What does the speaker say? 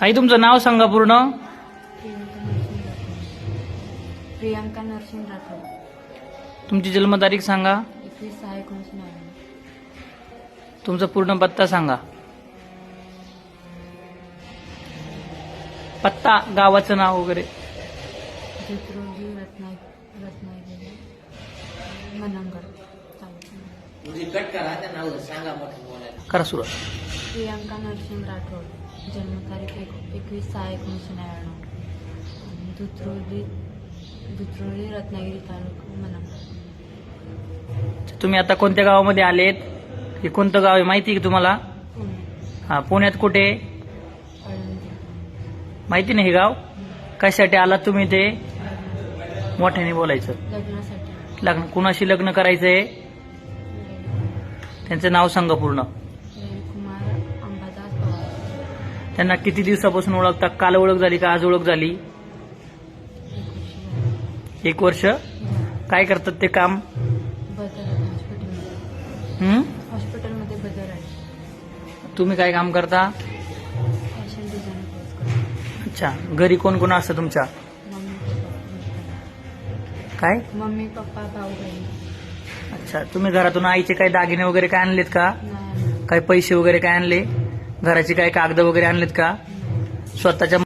ताई तुमचं नाव सांगा पूर्ण. प्रियांका नरसिंह राठोड. तुमची जन्मतारीख सांगा. 21/6/1999. तुमचा पूर्ण पत्ता सांगा. पत्ता, गावाचं नाव वगैरे. चित्रोजी रत्नागिरी मनंगड. करा सुरू. प्रियांका नरसिंह राठोड. जन्मतारीख 21/6/1999. दुत्रोली रत्नागिरी तालुका मनंगड. तुम्ही आता कोणत्या गावामध्ये आलेत? हे कोणतं गाव आहे माहिती आहे की तुम्हाला? पुणे. हा, पुण्यात कुठे? आळंदी. माहिती नाही हे गाव? कशासाठी आलात तुम्ही? ते मोठ्याने बोलायचं. लग्नासाठी. लग्न कुणाशी लग्न करायचंय? त्यांचं नाव सांगा पूर्ण. कुमार अंबादास पवार. त्यांना किती दिवसापासून ओळखता? काल ओळख झाली का आज ओळख झाली? 1 वर्ष. काय करतात ते काम? बदल हॉस्पिटलमध्ये. हॉस्पिटलमध्ये बदल आहे. तुम्ही काय काम करता? फॅशन डिझाईन कोर्स करतो. अच्छा. घरी कोण कोण असतं तुमच्या? Mummy papa. काय? मम्मी पप्पा भाऊ बहीण. अच्छा. तुम्ही घरातून आईचे काही दागिने वगैरे काय आणलेत का? नाही. काही पैसे वगैरे काय आणले? घराची काही कागद वगैरे आणलेत का? स्वतःच्या